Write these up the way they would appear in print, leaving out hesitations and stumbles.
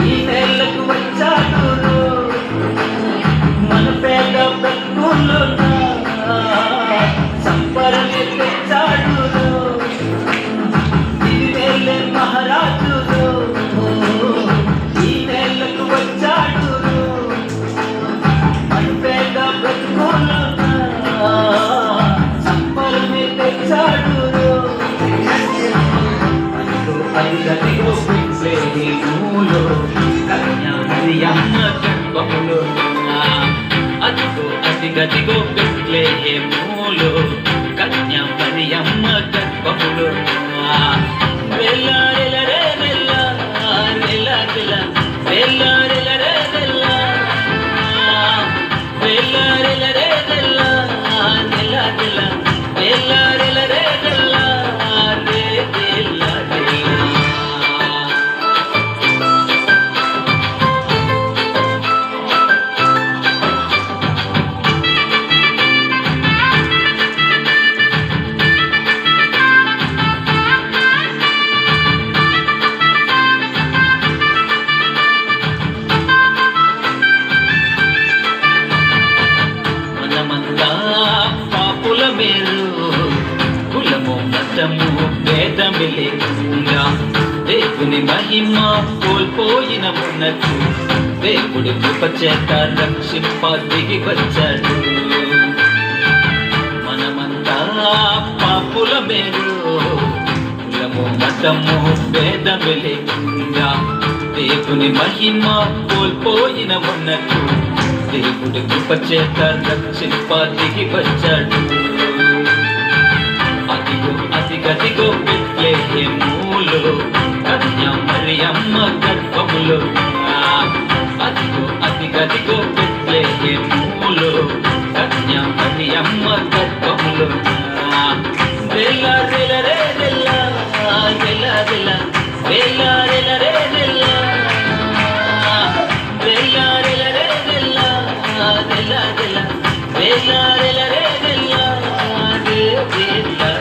ఈ నెలకు వచ్చాడు మన పేద బ్రతుకుల్లో సంపరని తెచ్చాడు ఈ నెల మహారాజు ఈ నెలకు వచ్చాడు మన పేద బ్రతుకుల్లో సంపరని తెచ్చాడు అదిగదిగో ప్రేమలో కన్యా మరియమ్మ గర్భములో అదిగో అదిగదిగో బెత్లెహేములో కన్యా మరియమ్మ గర్భములో వెల్లారెలరే వెల్లా వెల్లారెల వెల్లారెలరే వెల్లా వెల్లారెలరే వెల్లా వెల్లారెల వెల్లారెలరే వెల్లా పాపుల మేలు కులము మతము భేదమిలేకుండా దేవుని మహిమ కోల్పోయిన మనకు దేవుడి కృప చేత రక్షింప దిగి వచ్చాడు మనమంతా పాపుల మేలు కులము మతము భేదమిలేకుండా దేవుని మహిమ కోల్పోయిన మనకు దేవుడి కృప చేత రక్షింప దిగి వచ్చాడు అదిగో అదిగదిగో బెత్లెహేములో కన్యా మరియమ్మ గర్భములో అదిగో అదిగదిగో బెత్లెహేములో కన్యా మరియమ్మ గర్భములో వెల్లా వెల్లరే వెల్లా వెల్లా వెల్లా వెల్లా వెల్లరే వెల్లా వెల్లా వెల్లరే వెల్లా వెల్లా వెల్లా వెల్లా వెల్లరే వెల్లా వెల్లా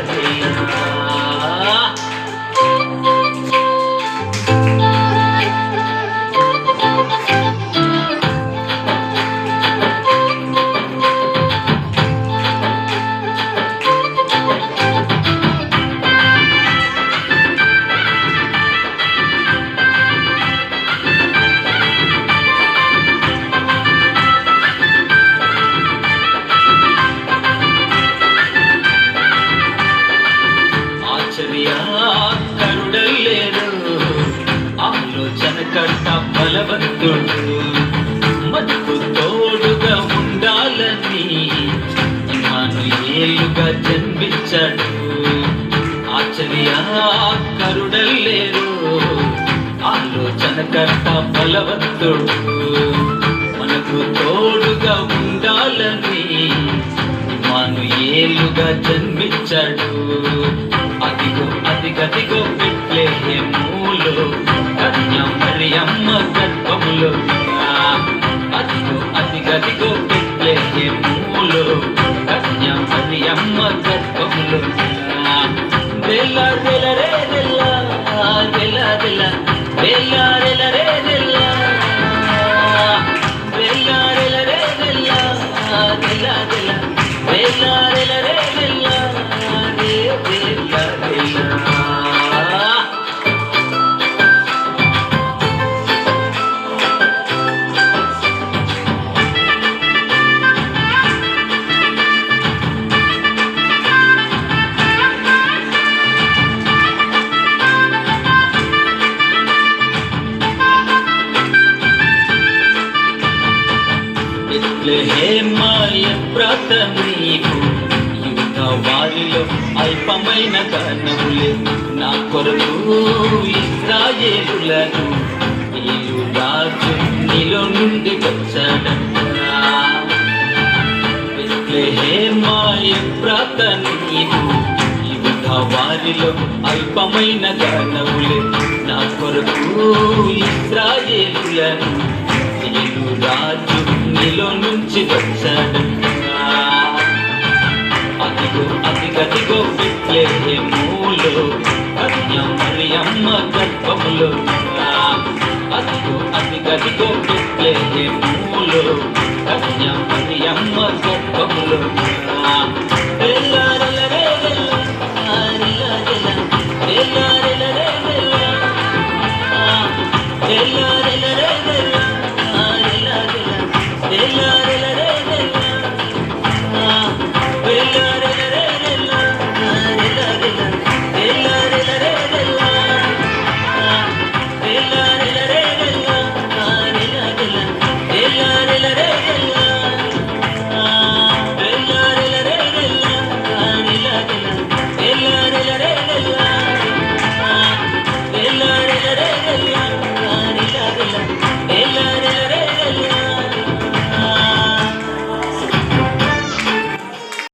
ఆలోచన కట్ట బలవంతుడు మనకు తోడుగా ఉండాలని ఇమ్మానుయేలుగా జన్మించాడు ఆశ్చర్యకరుడలేరు ఆలోచన కట్ట బలవంతుడు మనకు తోడుగా ఉండాలని ఇమ్మానుయేలుగా జన్మించాడు అదిగో అదిగదిగో బెత్లెహేములో కన్యా మరియమ్మ గర్భములో అదిగో అదిగదిగో బెత్లెహేములో కన్యా మరియమ్మ గర్భములో వెల్లా వెల్లరే వెల్లా వెల్లా వెల్లా వెల్లా వెల్లరే వెల్లా వెల్లా వెల్లరే వెల్లా వెల్లా వెల్లా వెల్లా వెల్లరే వెల్లా వెల్లా వెల్లా బెత్లెహేమ ఎఫ్రాతా నీకు యూదా వారిలో అల్పమైన కారణములే నా కొరకు ఇశ్రాయేలులను నీవు రాజు నీలో నుండి వచ్చాడంట బెత్లెహేమ ఎఫ్రాతా నీకు యూదా వారిలో అల్పమైన కారణములే నా కొరకు ఇశ్రాయేలులను నీవు రాజు నీలో నుంచి వచ్చాడంట అదిగో అదిగదిగో బెత్లెహేములో కన్యా మరియమ్మ మరియమ్మ గర్భములో అదిగో అది గదిగో బెత్లెహేము